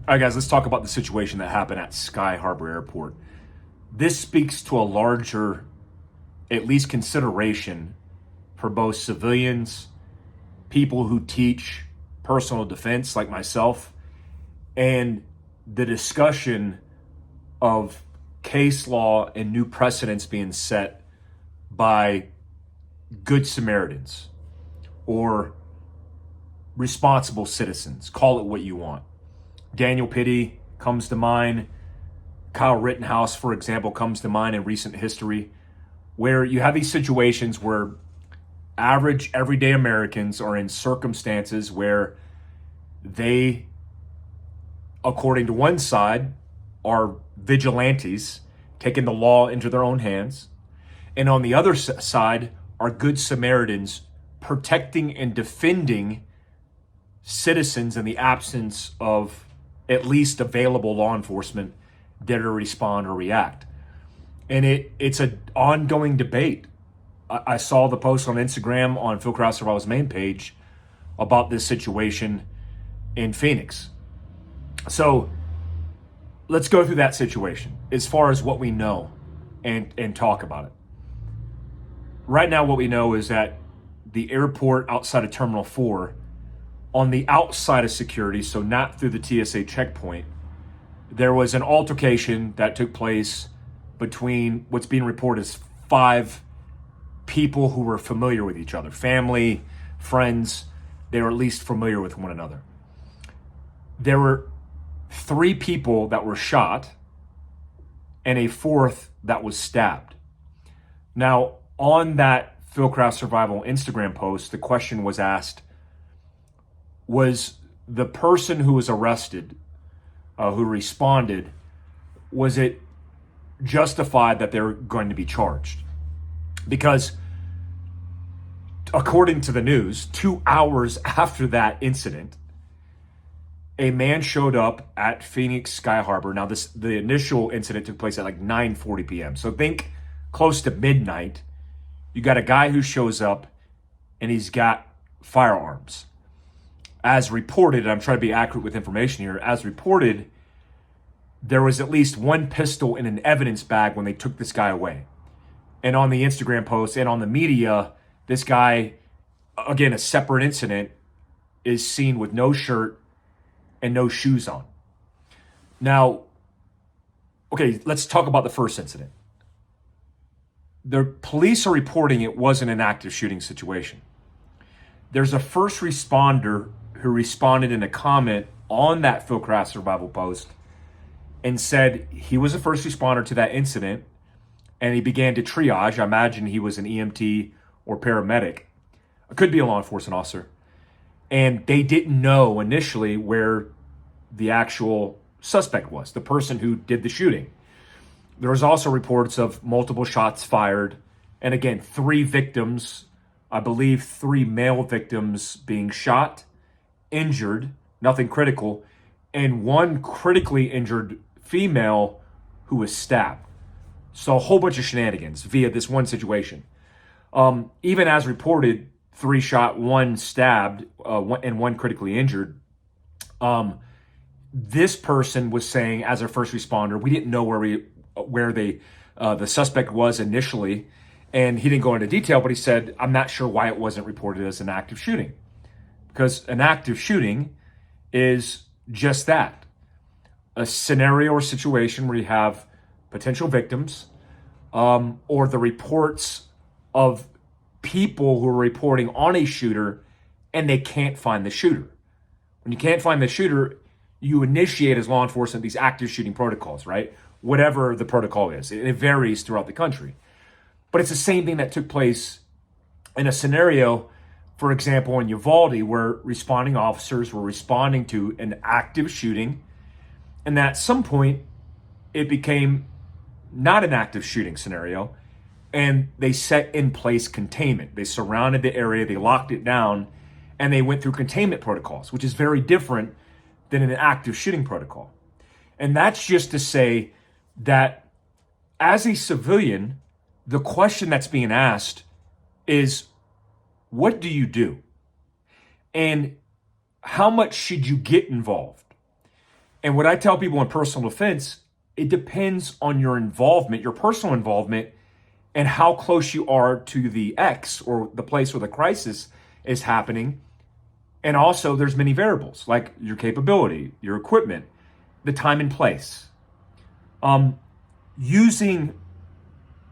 All right, guys, let's talk about the situation that happened at Sky Harbor Airport. This speaks to a larger, at least consideration for both civilians, people who teach personal defense like myself, and the discussion of case law and new precedents being set by good Samaritans or responsible citizens. Call it what you want. Daniel Pitty comes to mind. Kyle Rittenhouse, for example, comes to mind in recent history, where you have these situations where average, everyday Americans are in circumstances where they, according to one side, are vigilantes, taking the law into their own hands, and on the other side are good Samaritans protecting and defending citizens in the absence of at least available law enforcement there to respond or react. And it's an ongoing debate. I saw the post on Instagram on Phil Krauss Survival's main page about this situation in Phoenix. So let's go through that situation as far as what we know and talk about it. Right now, what we know is that the airport outside of Terminal 4, on the outside of security, so not through the TSA checkpoint, there was an altercation that took place between what's being reported as 5 people who were familiar with each other, family, friends. They were at least familiar with one another. There were 3 people that were shot and a 4th that was stabbed. Now, on that Phil Krauss Survival Instagram post, the question was asked, was the person who was arrested, who responded, was it justified that they're going to be charged? Because according to the news, 2 hours after that incident, a man showed up at Phoenix Sky Harbor. Now, the initial incident took place at like 9:40 p.m. So think close to midnight. You got a guy who shows up and he's got firearms. As reported, and I'm trying to be accurate with information here, as reported, there was at least 1 pistol in an evidence bag when they took this guy away. And on the Instagram post and on the media, this guy, again, a separate incident, is seen with no shirt and no shoes on. Now, okay, let's talk about the first incident. The police are reporting it wasn't an active shooting situation. There's a first responder who responded in a comment on that Phil Krauss Survival post and said he was a first responder to that incident, and he began to triage. I imagine he was an EMT or paramedic. It could be a law enforcement officer. And they didn't know initially where the actual suspect was, the person who did the shooting. There was also reports of multiple shots fired. And again, 3 victims, I believe 3 male victims being shot, injured, nothing critical, and 1 critically injured female who was stabbed. So a whole bunch of shenanigans via this one situation. Even as reported, 3 shot, 1 stabbed, and 1 critically injured. This person was saying, as a first responder, we didn't know where the suspect was initially, and he didn't go into detail, but he said, I'm not sure why it wasn't reported as an active shooting. Because an active shooting is just that. A scenario or situation where you have potential victims, or the reports of people who are reporting on a shooter and they can't find the shooter. When you can't find the shooter, you initiate as law enforcement these active shooting protocols, right? Whatever the protocol is. It varies throughout the country. But it's the same thing that took place in a scenario, for example, in Uvalde, where responding officers were responding to an active shooting, and at some point it became not an active shooting scenario, and they set in place containment. They surrounded the area, they locked it down, and they went through containment protocols, which is very different than an active shooting protocol. And that's just to say that as a civilian, the question that's being asked is, what do you do? And how much should you get involved? And what I tell people in personal defense, it depends on your involvement, your personal involvement, and how close you are to the X or the place where the crisis is happening. And also, there's many variables like your capability, your equipment, the time and place. Using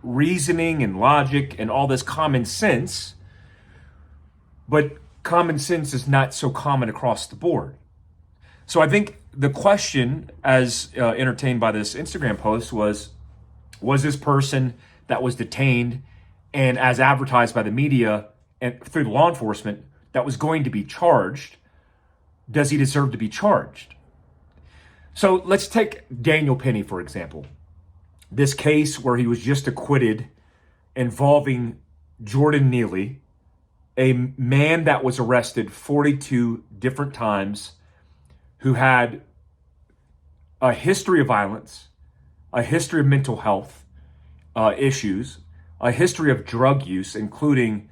reasoning and logic and all this common sense, but common sense is not so common across the board. So I think the question, as entertained by this Instagram post, was this person that was detained and as advertised by the media and through the law enforcement that was going to be charged, does he deserve to be charged? So let's take Daniel Penny, for example. This case where he was just acquitted involving Jordan Neely, a man that was arrested 42 different times, who had a history of violence, a history of mental health issues, a history of drug use, including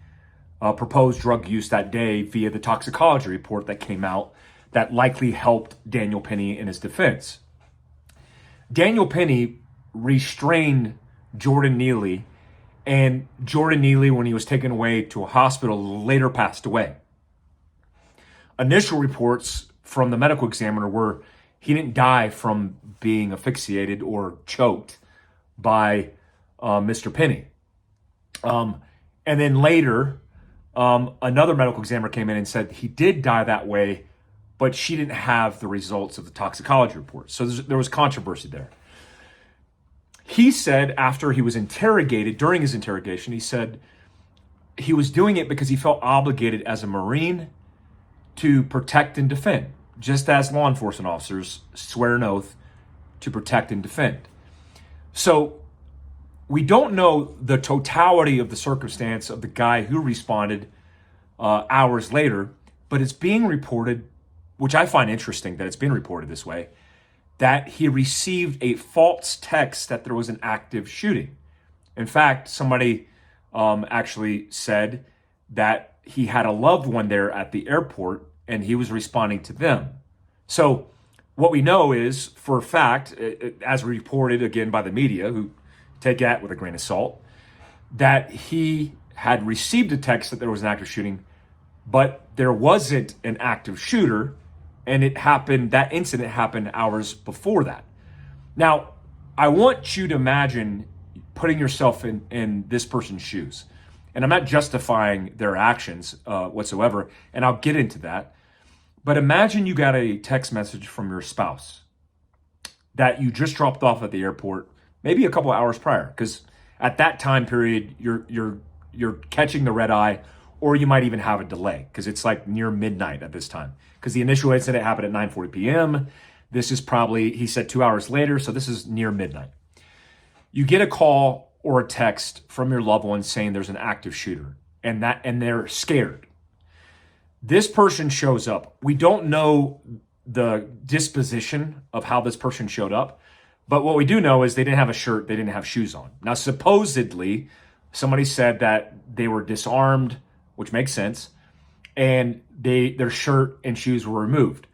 proposed drug use that day via the toxicology report that came out that likely helped Daniel Penny in his defense. Daniel Penny restrained Jordan Neely, and Jordan Neely, when he was taken away to a hospital, later passed away. Initial reports from the medical examiner were he didn't die from being asphyxiated or choked by Mr. Penny. And then later, another medical examiner came in and said he did die that way, but she didn't have the results of the toxicology report. So there was controversy there. He said after he was interrogated, during his interrogation, he said he was doing it because he felt obligated as a Marine to protect and defend, just as law enforcement officers swear an oath to protect and defend. So we don't know the totality of the circumstance of the guy who responded hours later, but it's being reported, which I find interesting that it's been reported this way, that he received a false text that there was an active shooting. In fact, somebody actually said that he had a loved one there at the airport and he was responding to them. So what we know is, for a fact, as reported again by the media, who take that with a grain of salt, that he had received a text that there was an active shooting, but there wasn't an active shooter. And that incident happened hours before that. Now, I want you to imagine putting yourself in this person's shoes. And I'm not justifying their actions whatsoever, and I'll get into that. But imagine you got a text message from your spouse that you just dropped off at the airport, maybe a couple of hours prior, because at that time period, you're catching the red eye, or you might even have a delay because it's like near midnight at this time. Because the initial incident happened at 9:40 p.m. This is probably, he said, 2 hours later, so this is near midnight. You get a call or a text from your loved one saying there's an active shooter, and they're scared. This person shows up. We don't know the disposition of how this person showed up, but what we do know is they didn't have a shirt, they didn't have shoes on. Now, supposedly, somebody said that they were disarmed, which makes sense, and their shirt and shoes were removed.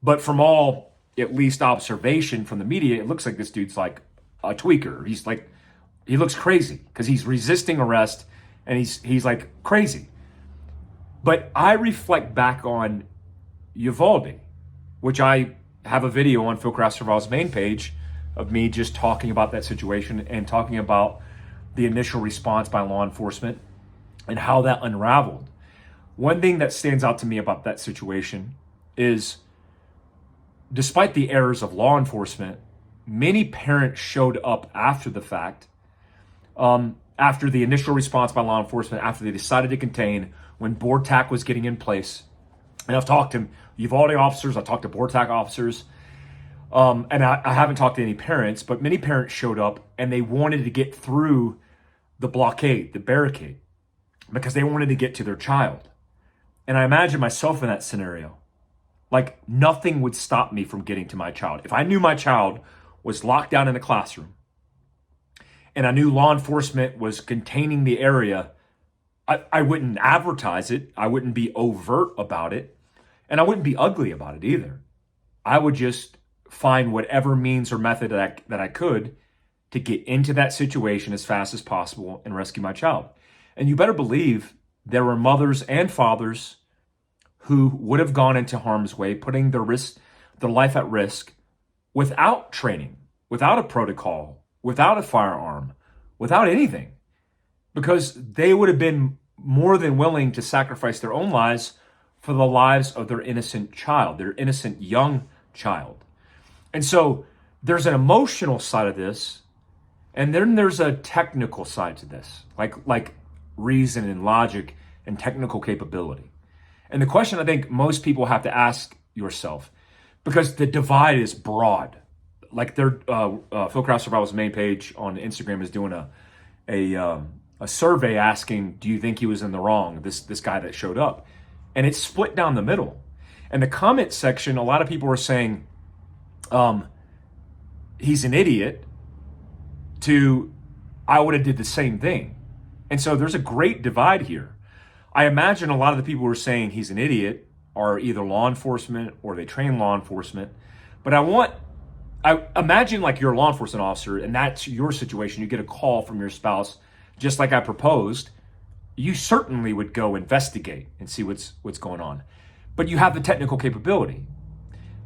But from all, at least observation from the media, it looks like this dude's like a tweaker. He looks crazy because he's resisting arrest and he's like crazy. But I reflect back on Uvalde, which I have a video on Phil Craft Survival's main page of me just talking about that situation and talking about the initial response by law enforcement and how that unraveled. One thing that stands out to me about that situation is, despite the errors of law enforcement, many parents showed up after the fact, after the initial response by law enforcement, after they decided to contain, when BORTAC was getting in place. And I've talked to Uvalde officers, I've talked to BORTAC officers, and I haven't talked to any parents, but many parents showed up and they wanted to get through the blockade, the barricade, because they wanted to get to their child. And I imagine myself in that scenario. Like, nothing would stop me from getting to my child. If I knew my child was locked down in a classroom and I knew law enforcement was containing the area, I wouldn't advertise it. I wouldn't be overt about it. And I wouldn't be ugly about it either. I would just find whatever means or method that I could to get into that situation as fast as possible and rescue my child. And you better believe there were mothers and fathers who would have gone into harm's way, putting their life at risk without training, without a protocol, without a firearm, without anything, because they would have been more than willing to sacrifice their own lives for the lives of their innocent child, their innocent young child. And so there's an emotional side of this, and then there's a technical side to this, like reason and logic and technical capability. And the question I think most people have to ask yourself, because the divide is broad. Like Phil Craft Survival's main page on Instagram is doing a survey asking, do you think he was in the wrong, this guy that showed up? And it's split down the middle. And the comment section, a lot of people are saying, he's an idiot, to I would have did the same thing. And so there's a great divide here. I imagine a lot of the people who are saying he's an idiot are either law enforcement or they train law enforcement. But I imagine like you're a law enforcement officer and that's your situation. You get a call from your spouse, just like I proposed. You certainly would go investigate and see what's going on. But you have the technical capability.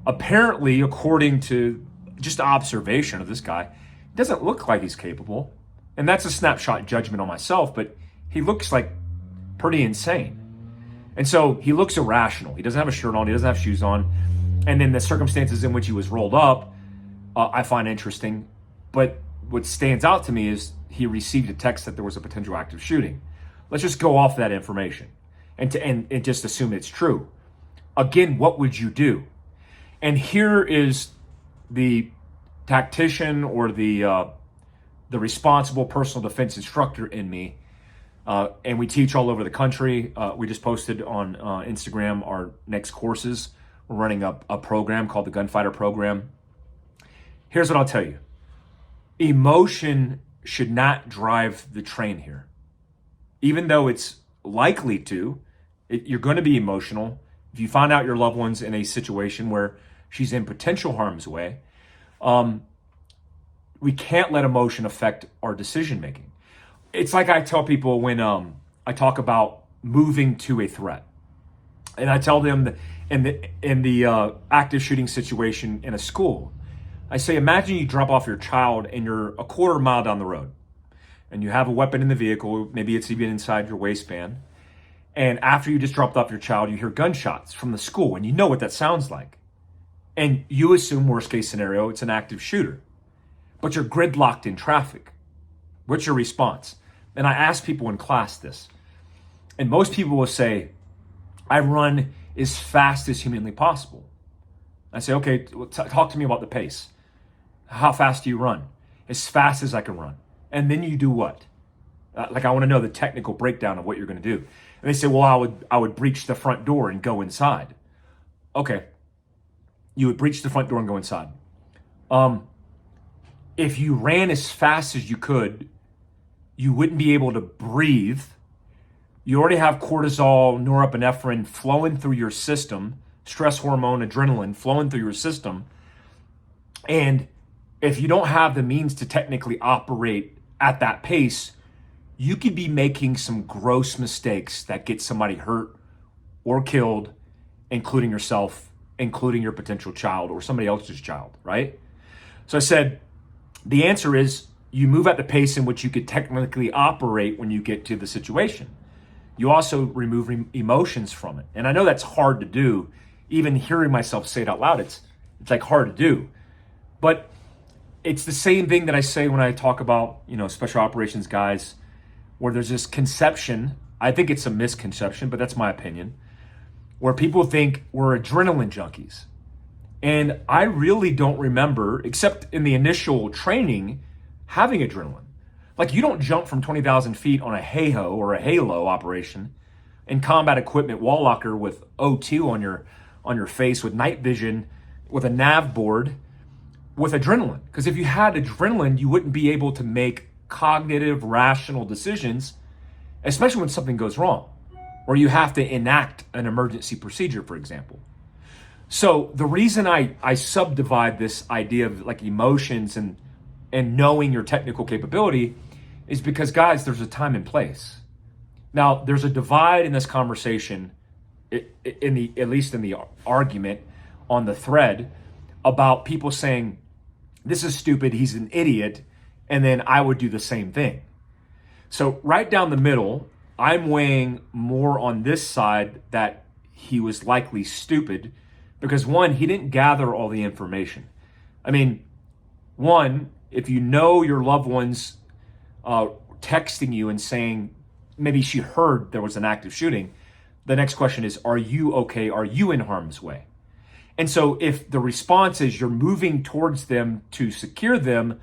Apparently, according to just observation of this guy, it doesn't look like he's capable. And that's a snapshot judgment on myself, but he looks like pretty insane. And so he looks irrational. He doesn't have a shirt on, he doesn't have shoes on. And then the circumstances in which he was rolled up, I find interesting. But what stands out to me is he received a text that there was a potential active shooting. Let's just go off that information and just assume it's true. Again, what would you do? And here is the tactician or the responsible personal defense instructor in me. And we teach all over the country. We just posted on Instagram our next courses. We're running a program called the Gunfighter Program. Here's what I'll tell you. Emotion should not drive the train here. Even though it's likely to, you're going to be emotional. If you find out your loved one's in a situation where she's in potential harm's way, we can't let emotion affect our decision making. It's like I tell people when I talk about moving to a threat, and I tell them that in the active shooting situation in a school, I say, imagine you drop off your child and you're a quarter mile down the road, and you have a weapon in the vehicle. Maybe it's even inside your waistband. And after you just dropped off your child, you hear gunshots from the school, and you know what that sounds like. And you assume, worst case scenario, it's an active shooter. But you're gridlocked in traffic. What's your response? And I ask people in class this. And most people will say, I run as fast as humanly possible. I say, okay, talk to me about the pace. How fast do you run? As fast as I can run. And then you do what? I want to know the technical breakdown of what you're going to do. And they say, well, I would breach the front door and go inside. Okay. You would breach the front door and go inside. If you ran as fast as you could, you wouldn't be able to breathe. You already have cortisol, norepinephrine flowing through your system, stress hormone, adrenaline flowing through your system. And if you don't have the means to technically operate at that pace, you could be making some gross mistakes that get somebody hurt or killed, including yourself, including your potential child or somebody else's child, right? So I said, the answer is you move at the pace in which you could technically operate when you get to the situation. You also remove emotions from it. And I know that's hard to do. Even hearing myself say it out loud, it's like hard to do. But it's the same thing that I say when I talk about, special operations guys, where there's this conception, I think it's a misconception, but that's my opinion, where people think we're adrenaline junkies. And I really don't remember, except in the initial training, having adrenaline. Like, you don't jump from 20,000 feet on a hey-ho or a halo operation in combat equipment wall locker with O2 on your face, with night vision, with a nav board, with adrenaline. Because if you had adrenaline, you wouldn't be able to make cognitive, rational decisions, especially when something goes wrong, or you have to enact an emergency procedure, for example. So the reason I subdivide this idea of like emotions and knowing your technical capability is because, guys, there's a time and place. Now, there's a divide in this conversation, in the at least in the argument on the thread, about people saying this is stupid, he's an idiot, and then I would do the same thing. So right down the middle, I'm weighing more on this side that he was likely stupid because, one, he didn't gather all the information. I mean, one, if you know your loved one's texting you and saying maybe she heard there was an active shooting, the next question is, are you okay? Are you in harm's way? And so if the response is you're moving towards them to secure them,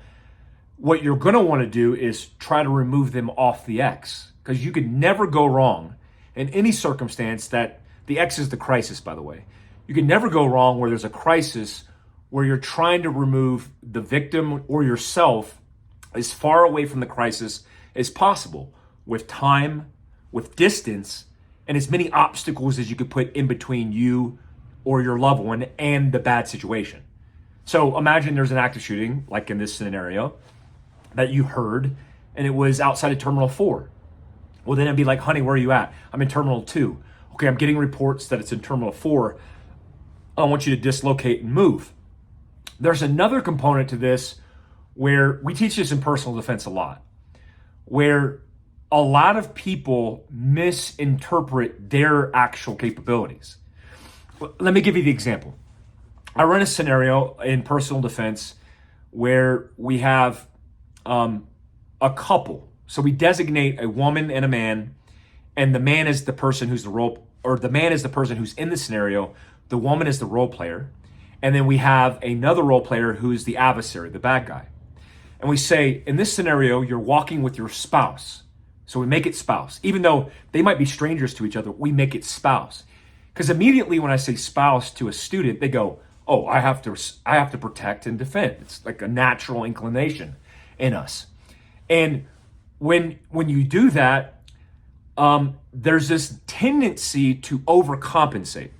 what you're going to want to do is try to remove them off the X, because you could never go wrong in any circumstance that the X is the crisis, by the way. You can never go wrong where there's a crisis where you're trying to remove the victim or yourself as far away from the crisis as possible, with time, with distance, and as many obstacles as you could put in between you or your loved one and the bad situation. So imagine there's an active shooting, like in this scenario, that you heard, and it was outside of Terminal 4. Well, then it'd be like, honey, where are you at? I'm in Terminal 2. Okay, I'm getting reports that it's in Terminal 4. I want you to dislocate and move. There's another component to this where we teach this in personal defense a lot, where a lot of people misinterpret their actual capabilities. Let me give you the example. I run a scenario in personal defense where we have a couple. So we designate a woman and a man, and the man is the person who's the role, or the man is the person who's in the scenario. The woman is the role player. And then we have another role player who's the adversary, the bad guy. And we say, in this scenario, you're walking with your spouse. So we make it spouse. Even though they might be strangers to each other, we make it spouse. Because immediately when I say spouse to a student, they go, oh, I have to protect and defend. It's like a natural inclination in us. And when you do that, there's this tendency to overcompensate.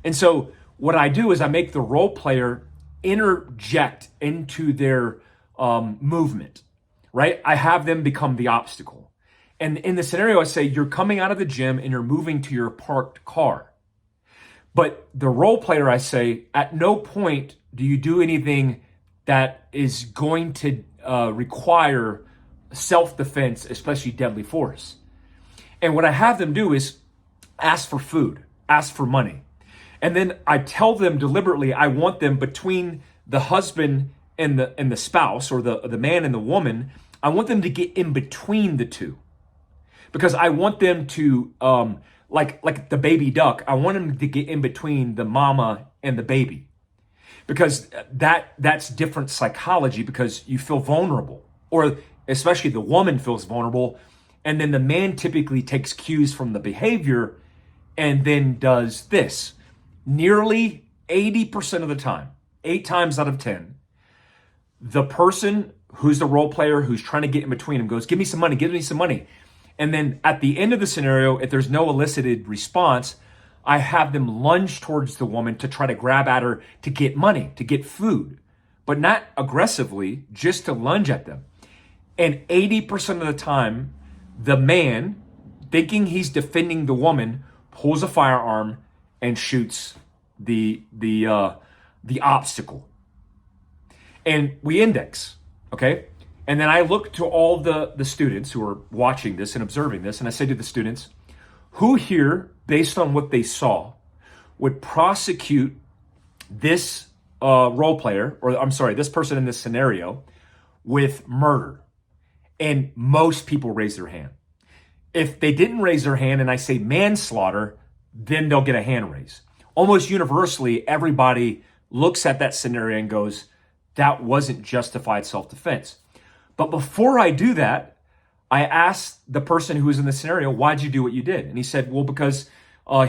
And so what I do is I make the role player interject into their movement, right? I have them become the obstacle. And in the scenario, I say, you're coming out of the gym and you're moving to your parked car. But the role player, I say, at no point do you do anything that is going to require self-defense, especially deadly force. And what I have them do is ask for food, ask for money. And then I tell them deliberately, I want them between the husband and the spouse, or the man and the woman, I want them to get in between the two. Because I want them to, like the baby duck, I want them to get in between the mama and the baby. Because that's different psychology, because you feel vulnerable, or especially the woman feels vulnerable, and then the man typically takes cues from the behavior and then does this. Nearly 80% of the time, 8 times out of 10, the person who's the role player who's trying to get in between them goes, give me some money, give me some money. And then at the end of the scenario, if there's no elicited response, I have them lunge towards the woman to try to grab at her to get money, to get food, but not aggressively, just to lunge at them. And 80% of the time, the man, thinking he's defending the woman, pulls a firearm and shoots the obstacle. And we index, okay? And then I look to all the students who are watching this and observing this, and I say to the students, who here, based on what they saw, would prosecute this role player, or I'm sorry, this person in this scenario, with murder? And most people raise their hand. If they didn't raise their hand and I say manslaughter, then they'll get a hand raise. Almost universally, everybody looks at that scenario and goes, that wasn't justified self-defense. But before I do that, I asked the person who was in the scenario, why'd you do what you did? And he said, well, because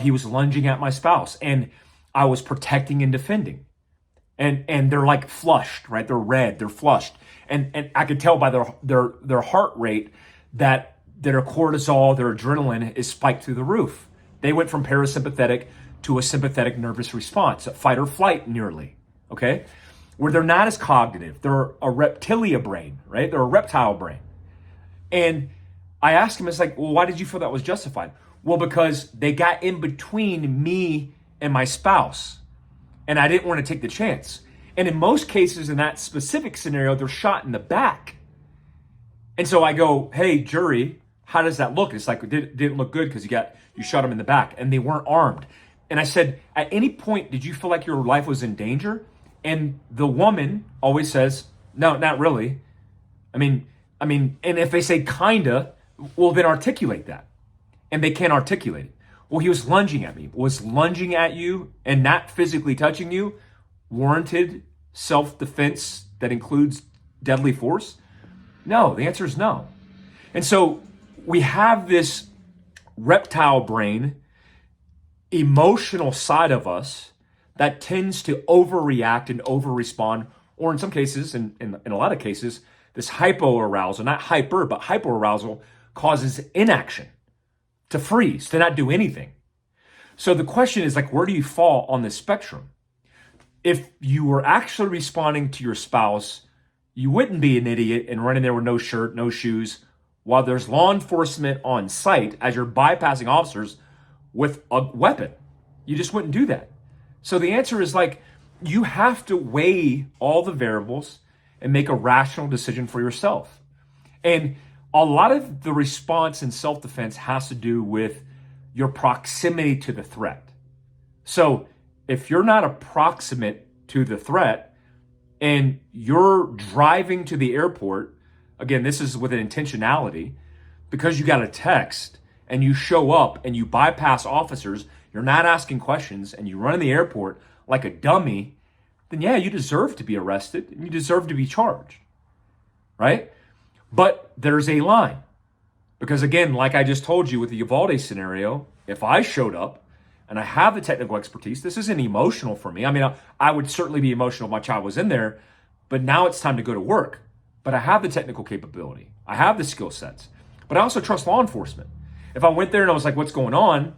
he was lunging at my spouse and I was protecting and defending. And they're like flushed, right? They're red, they're flushed. And I could tell by their heart rate that their cortisol, their adrenaline is spiked through the roof. They went from parasympathetic to a sympathetic nervous response, a fight or flight nearly, okay? Where they're not as cognitive. They're a reptilia brain, right? They're a reptile brain. And I asked him, it's like, well, why did you feel that was justified? Well, because they got in between me and my spouse, and I didn't want to take the chance. And in most cases, in that specific scenario, they're shot in the back. And so I go, hey, jury, how does that look? It's like, it didn't look good because you shot them in the back, and they weren't armed. And I said, at any point, did you feel like your life was in danger? And the woman always says, no, not really. I mean, and if they say kinda, well, then articulate that. And they can't articulate it. Well, he was lunging at me. Was lunging at you and not physically touching you warranted self-defense that includes deadly force? No, the answer is no. And so we have this reptile brain, emotional side of us that tends to overreact and overrespond, or in some cases, in a lot of cases, this hypoarousal, not hyper, but hypoarousal causes inaction, to freeze, to not do anything. So the question is, like, where do you fall on this spectrum? If you were actually responding to your spouse, you wouldn't be an idiot and running there with no shirt, no shoes, while there's law enforcement on site as you're bypassing officers with a weapon. You just wouldn't do that. So the answer is, like, you have to weigh all the variables and make a rational decision for yourself. And a lot of the response in self-defense has to do with your proximity to the threat. So if you're not approximate to the threat and you're driving to the airport, again, this is with an intentionality, because you got a text and you show up and you bypass officers, you're not asking questions, and you run in the airport like a dummy, then yeah, you deserve to be arrested and you deserve to be charged, right? But there's a line. Because again, like I just told you with the Uvalde scenario, if I showed up and I have the technical expertise, this isn't emotional for me. I mean, I would certainly be emotional if my child was in there, but now it's time to go to work. But I have the technical capability. I have the skill sets. But I also trust law enforcement. If I went there and I was like, what's going on?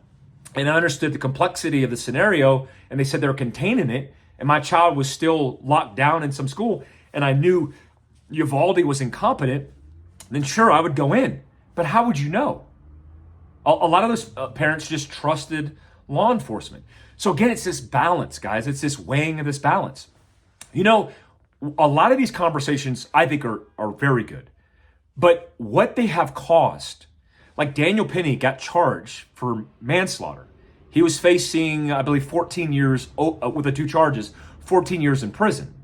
And I understood the complexity of the scenario, and they said they're containing it, and my child was still locked down in some school, and I knew Uvalde was incompetent, then sure, I would go in. But how would you know? A lot of those parents just trusted law enforcement. So again, it's this balance, guys. It's this weighing of this balance. You know, a lot of these conversations I think are very good. But what they have caused, like Daniel Penny got charged for manslaughter. He was facing, I believe, 14 years with the two charges, 14 years in prison.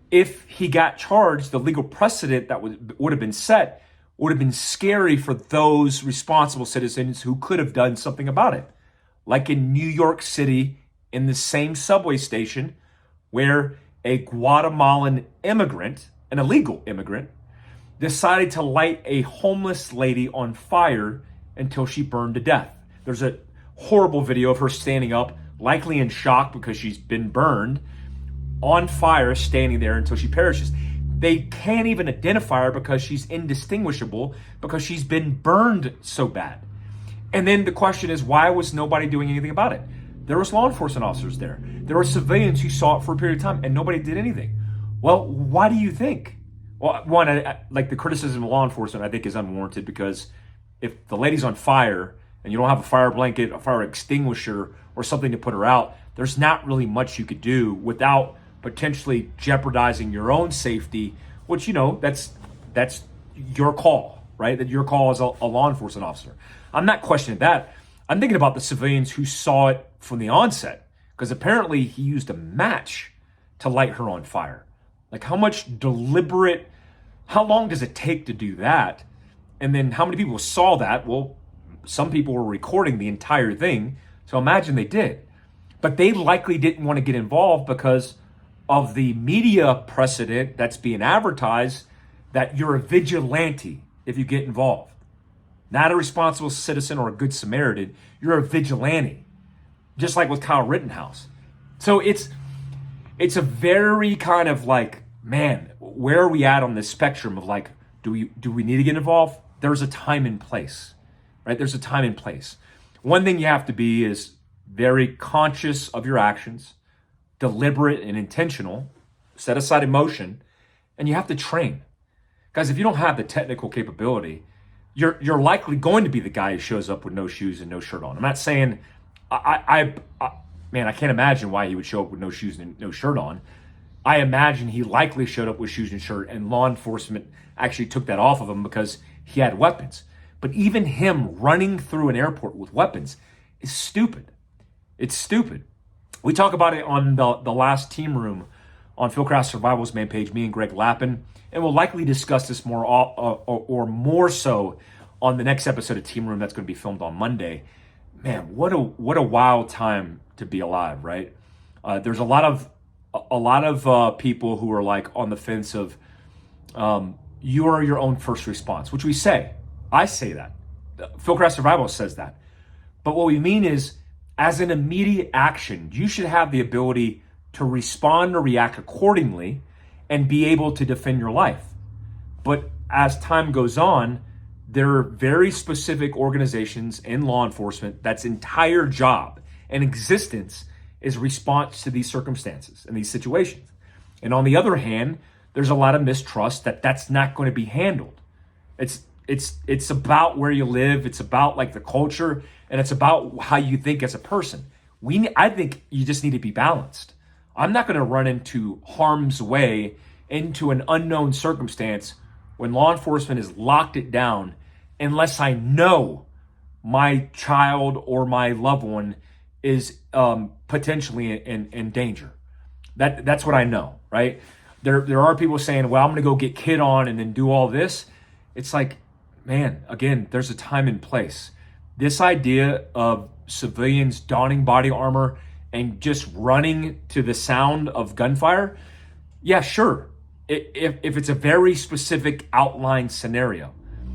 If he got charged, the legal precedent that would have been set would have been scary for those responsible citizens who could have done something about it. Like in New York City, in the same subway station where a Guatemalan immigrant, an illegal immigrant, decided to light a homeless lady on fire until she burned to death. There's a horrible video of her standing up, likely in shock because she's been burned, on fire, standing there until she perishes. They can't even identify her because she's indistinguishable because she's been burned so bad. And then the question is, why was nobody doing anything about it? There was law enforcement officers there. There were civilians who saw it for a period of time and nobody did anything. Well, why do you think? Well, one, like the criticism of law enforcement, I think is unwarranted because if the lady's on fire and you don't have a fire blanket, a fire extinguisher, or something to put her out, there's not really much you could do without potentially jeopardizing your own safety, which, you know, that's your call, right? That your call as a law enforcement officer. I'm not questioning that. I'm thinking about the civilians who saw it from the onset, because apparently he used a match to light her on fire. Like, how much deliberate, how long does it take to do that? And then how many people saw that? Well, some people were recording the entire thing, so imagine they did. But they likely didn't want to get involved because of the media precedent that's being advertised that you're a vigilante if you get involved. Not a responsible citizen or a good Samaritan. You're a vigilante, just like with Kyle Rittenhouse. So it's a very kind of like, man, where are we at on this spectrum of like, do we need to get involved? There's a time and place, right? There's a time and place. One thing you have to be is very conscious of your actions, deliberate and intentional, set aside emotion, and you have to train. Guys, if you don't have the technical capability, you're likely going to be the guy who shows up with no shoes and no shirt on. I'm not saying, man, I can't imagine why he would show up with no shoes and no shirt on. I imagine he likely showed up with shoes and shirt, and law enforcement actually took that off of him because he had weapons. But even him running through an airport with weapons is stupid. It's stupid. We talk about it on the last Team Room on Fieldcraft Survival's main page, me and Greg Lappin, and we'll likely discuss this more or more so on the next episode of Team Room that's going to be filmed on Monday. Man, what a wild time to be alive, right? There's a lot of people who are like on the fence of you are your own first response, which we say. I say that. Fieldcraft Survival says that. But what we mean is, as an immediate action, you should have the ability to respond or react accordingly and be able to defend your life. But as time goes on, there are very specific organizations in law enforcement that's entire job and existence is response to these circumstances and these situations. And on the other hand, there's a lot of mistrust that that's not going to be handled. It's about where you live. It's about like the culture, and it's about how you think as a person. I think you just need to be balanced. I'm not going to run into harm's way into an unknown circumstance when law enforcement has locked it down unless I know my child or my loved one is potentially in danger. That's what I know, right? There are people saying, well, I'm going to go get kid on and then do all this. It's like, man, again, there's a time and place. This idea of civilians donning body armor and just running to the sound of gunfire, yeah, sure. If it's a very specific outlined scenario,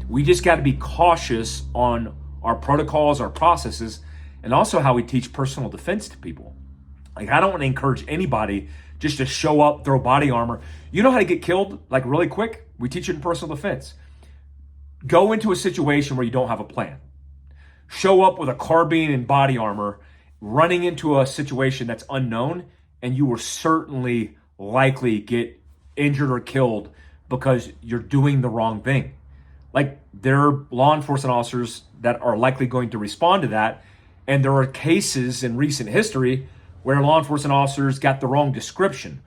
we just got to be cautious on our protocols, our processes, and also how we teach personal defense to people. Like, I don't want to encourage anybody just to show up, throw body armor. You know how to get killed, like really quick? We teach it in personal defense. Go into a situation where you don't have a plan. Show up with a carbine and body armor, running into a situation that's unknown, and you will certainly likely get injured or killed because you're doing the wrong thing. Like, there are law enforcement officers that are likely going to respond to that, and there are cases in recent history where law enforcement officers got the wrong description,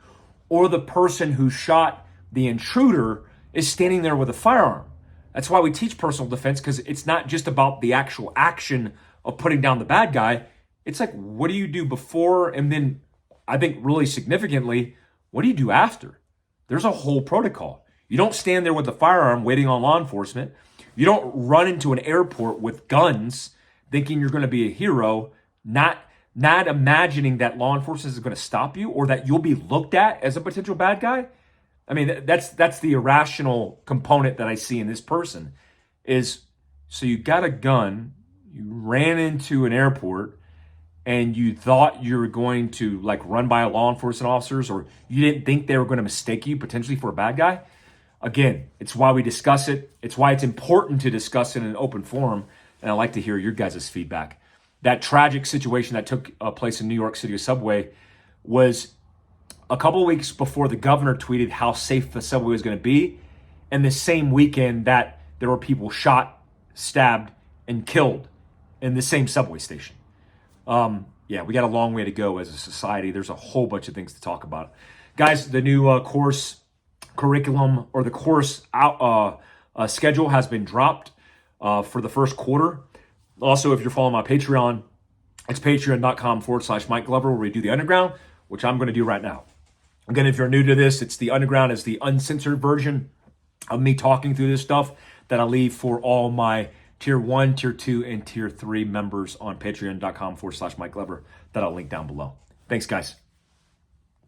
or the person who shot the intruder is standing there with a firearm. That's why we teach personal defense, because it's not just about the actual action of putting down the bad guy. It's like, what do you do before? And then I think really significantly, what do you do after? There's a whole protocol. You don't stand there with a firearm waiting on law enforcement. You don't run into an airport with guns thinking you're going to be a hero, not imagining that law enforcement is going to stop you or that you'll be looked at as a potential bad guy. I mean, that's the irrational component that I see in this person is, so you got a gun, you ran into an airport, and you thought you were going to like run by a law enforcement officers, or you didn't think they were going to mistake you potentially for a bad guy. Again, it's why we discuss it. It's why it's important to discuss it in an open forum. And I'd like to hear your guys' feedback. That tragic situation that took place in New York City subway was a couple of weeks before the governor tweeted how safe the subway was going to be. And the same weekend that there were people shot, stabbed, and killed in the same subway station. Yeah, we got a long way to go as a society. There's a whole bunch of things to talk about. Guys, the new course curriculum or the course schedule has been dropped for the first quarter. Also, if you're following my Patreon, it's patreon.com/Mike Glover, where we do the underground, which I'm going to do right now. Again, if you're new to this, it's the underground is the uncensored version of me talking through this stuff that I leave for all my Tier 1, Tier 2, and Tier 3 members on patreon.com/Mike Glover that I'll link down below. Thanks, guys.